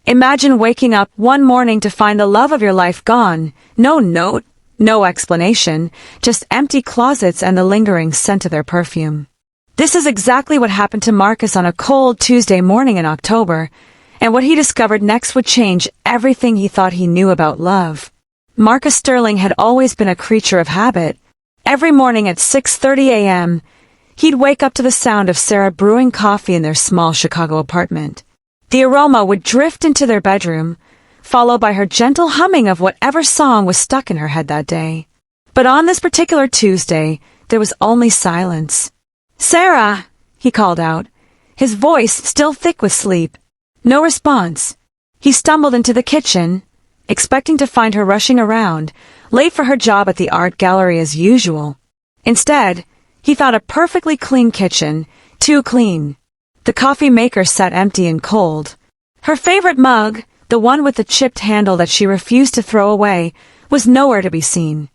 Imagine waking up one morning to find the love of your life gone. No note, no explanation, just empty closets and the lingering scent of their perfume. This is exactly what happened to Marcus on a cold Tuesday morning in October, and what he discovered next would change everything he thought he knew about love. Marcus Sterling had always been a creature of habit. Every morning at 6:30 a.m., he'd wake up to the sound of Sarah brewing coffee in their small Chicago apartment. The aroma would drift into their bedroom, followed by her gentle humming of whatever song was stuck in her head that day. But on this particular Tuesday, there was only silence. "Sarah!" he called out, his voice still thick with sleep. No response. He stumbled into the kitchen, expecting to find her rushing around, late for her job at the art gallery as usual. Instead, he found a perfectly clean kitchen, too clean. The coffee maker sat empty and cold. Her favorite mug, the one with the chipped handle that she refused to throw away, was nowhere to be seen.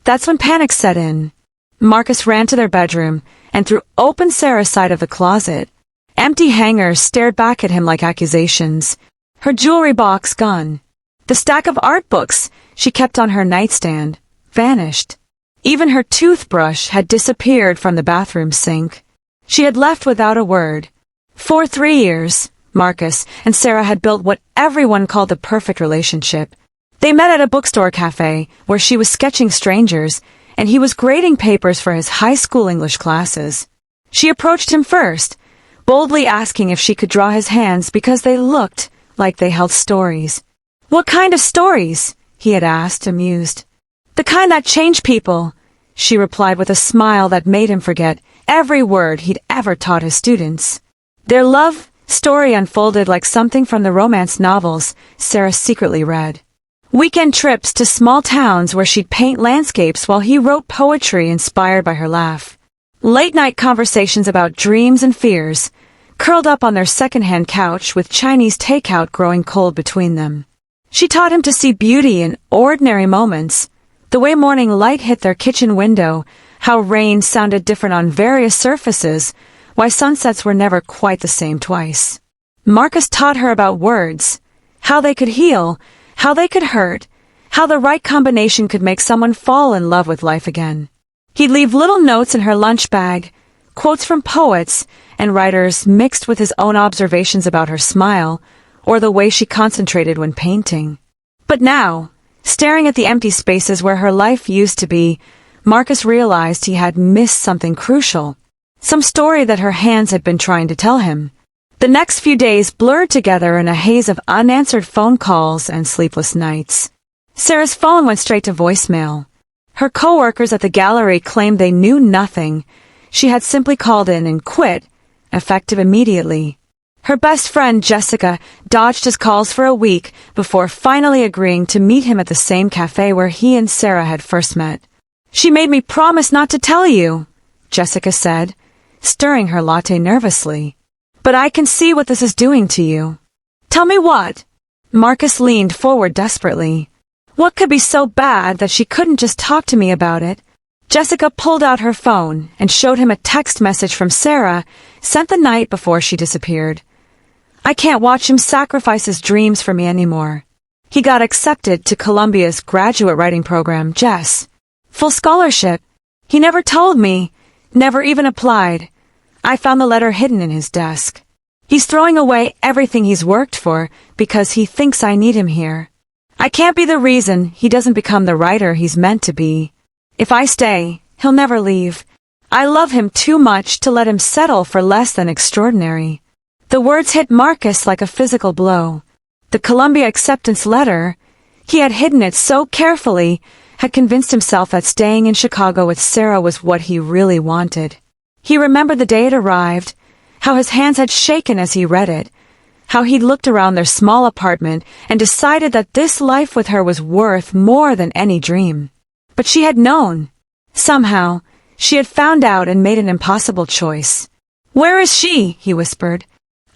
That's when panic set in. Marcus ran to their bedroom and threw open Sarah's side of the closet. Empty hangers stared back at him like accusations. Her jewelry box gone. The stack of art books she kept on her nightstand vanished. Even her toothbrush had disappeared from the bathroom sink. She had left without a word. For 3 years, Marcus and Sarah had built what everyone called the perfect relationship. They met at a bookstore cafe where she was sketching strangers and he was grading papers for his high school English classes. She approached him first, boldly asking if she could draw his hands because they looked like they held stories. "What kind of stories?" he had asked, amused. "The kind that change people," she replied with a smile that made him forget every word he'd ever taught his students. Their love story unfolded like something from the romance novels Sarah secretly read. Weekend trips to small towns where she'd paint landscapes while he wrote poetry inspired by her laugh. Late-night conversations about dreams and fears, curled up on their second-hand couch with Chinese takeout growing cold between them. She taught him to see beauty in ordinary moments, the way morning light hit their kitchen window, how rain sounded different on various surfaces, why sunsets were never quite the same twice. Marcus taught her about words, how they could heal, how they could hurt, how the right combination could make someone fall in love with life again. He'd leave little notes in her lunch bag, quotes from poets and writers mixed with his own observations about her smile, or the way she concentrated when painting. But now, staring at the empty spaces where her life used to be, Marcus realized he had missed something crucial. Some story that her hands had been trying to tell him. The next few days blurred together in a haze of unanswered phone calls and sleepless nights. Sarah's phone went straight to voicemail. Her co-workers at the gallery claimed they knew nothing. She had simply called in and quit, effective immediately. Her best friend, Jessica, dodged his calls for a week before finally agreeing to meet him at the same cafe where he and Sarah had first met. "She made me promise not to tell you," Jessica said, stirring her latte nervously. "But I can see what this is doing to you." "Tell me what?" Marcus leaned forward desperately. What could be so bad that she couldn't just talk to me about it? Jessica pulled out her phone and showed him a text message from Sarah, sent the night before she disappeared. "I can't watch him sacrifice his dreams for me anymore. He got accepted to Columbia's graduate writing program, Jess. Full scholarship. He never told me, never even applied. I found the letter hidden in his desk. He's throwing away everything he's worked for because he thinks I need him here. I can't be the reason he doesn't become the writer he's meant to be. If I stay, he'll never leave. I love him too much to let him settle for less than extraordinary." The words hit Marcus like a physical blow. The Columbia acceptance letter, he had hidden it so carefully, had convinced himself that staying in Chicago with Sarah was what he really wanted. He remembered the day it arrived, how his hands had shaken as he read it, how he'd looked around their small apartment and decided that this life with her was worth more than any dream. But she had known. Somehow, she had found out and made an impossible choice. "Where is she?" he whispered.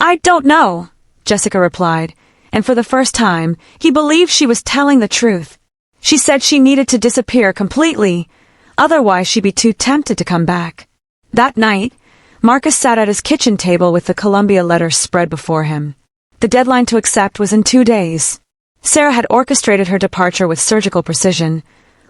"I don't know," Jessica replied, and for the first time, he believed she was telling the truth. She said she needed to disappear completely, otherwise she'd be too tempted to come back. That night, Marcus sat at his kitchen table with the Columbia letter spread before him. The deadline to accept was in 2 days. Sarah had orchestrated her departure with surgical precision,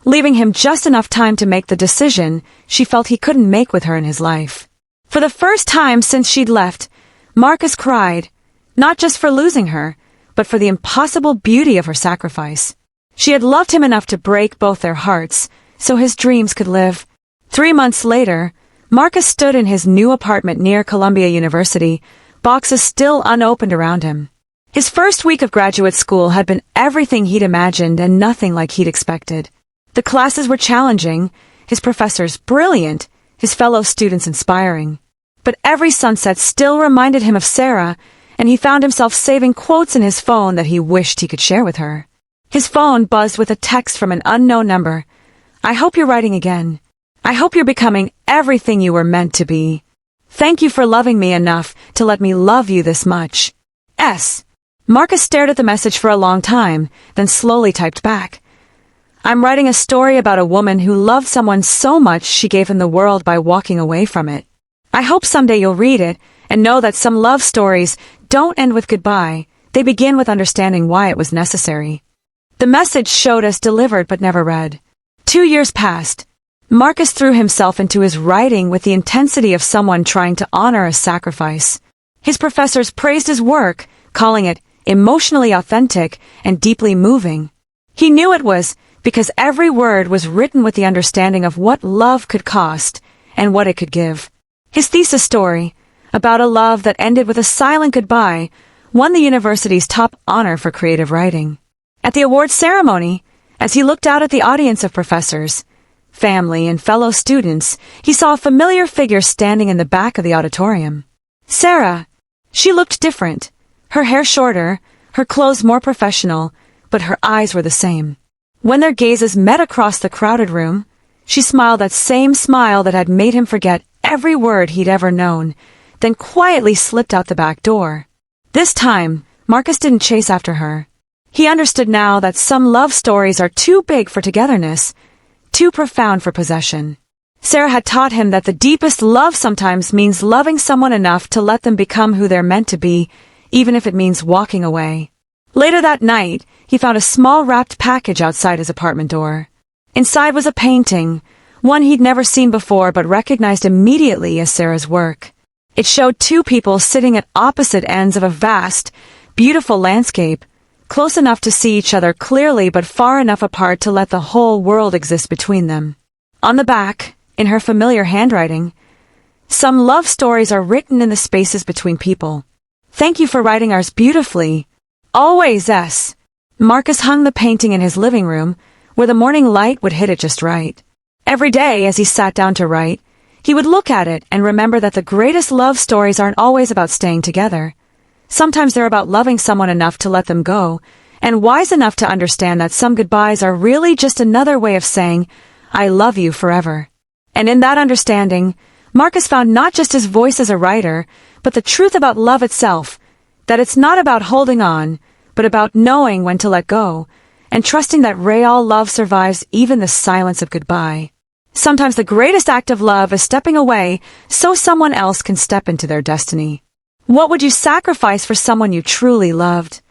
leaving him just enough time to make the decision she felt he couldn't make with her in his life. For the first time since she'd left, Marcus cried, not just for losing her, but for the impossible beauty of her sacrifice. She had loved him enough to break both their hearts, so his dreams could live. 3 months later, Marcus stood in his new apartment near Columbia University, boxes still unopened around him. His first week of graduate school had been everything he'd imagined and nothing like he'd expected. The classes were challenging, his professors brilliant, his fellow students inspiring. But every sunset still reminded him of Sarah, and he found himself saving quotes in his phone that he wished he could share with her. His phone buzzed with a text from an unknown number. "I hope you're writing again. I hope you're becoming everything you were meant to be. Thank you for loving me enough to let me love you this much. S." Marcus stared at the message for a long time, then slowly typed back. "I'm writing a story about a woman who loved someone so much she gave him the world by walking away from it. I hope someday you'll read it and know that some love stories don't end with goodbye, they begin with understanding why it was necessary." The message showed as delivered but never read. 2 years passed. Marcus threw himself into his writing with the intensity of someone trying to honor a sacrifice. His professors praised his work, calling it emotionally authentic and deeply moving. He knew it was because every word was written with the understanding of what love could cost and what it could give. His thesis story, about a love that ended with a silent goodbye, won the university's top honor for creative writing. At the awards ceremony, as he looked out at the audience of professors, family, and fellow students, he saw a familiar figure standing in the back of the auditorium. Sarah. She looked different. Her hair shorter, her clothes more professional, but her eyes were the same. When their gazes met across the crowded room, she smiled that same smile that had made him forget every word he'd ever known, then quietly slipped out the back door. This time, Marcus didn't chase after her. He understood now that some love stories are too big for togetherness, too profound for possession. Sarah had taught him that the deepest love sometimes means loving someone enough to let them become who they're meant to be, even if it means walking away. Later that night, he found a small wrapped package outside his apartment door. Inside was a painting, one he'd never seen before but recognized immediately as Sarah's work. It showed 2 people sitting at opposite ends of a vast, beautiful landscape, close enough to see each other clearly but far enough apart to let the whole world exist between them. On the back, in her familiar handwriting, "Some love stories are written in the spaces between people. Thank you for writing ours beautifully. Always S." Marcus hung the painting in his living room, where the morning light would hit it just right. Every day, as he sat down to write, he would look at it and remember that the greatest love stories aren't always about staying together. Sometimes they're about loving someone enough to let them go, and wise enough to understand that some goodbyes are really just another way of saying, "I love you forever." And in that understanding, Marcus found not just his voice as a writer, but the truth about love itself, that it's not about holding on, but about knowing when to let go, and trusting that real love survives even the silence of goodbye. Sometimes the greatest act of love is stepping away so someone else can step into their destiny. What would you sacrifice for someone you truly loved?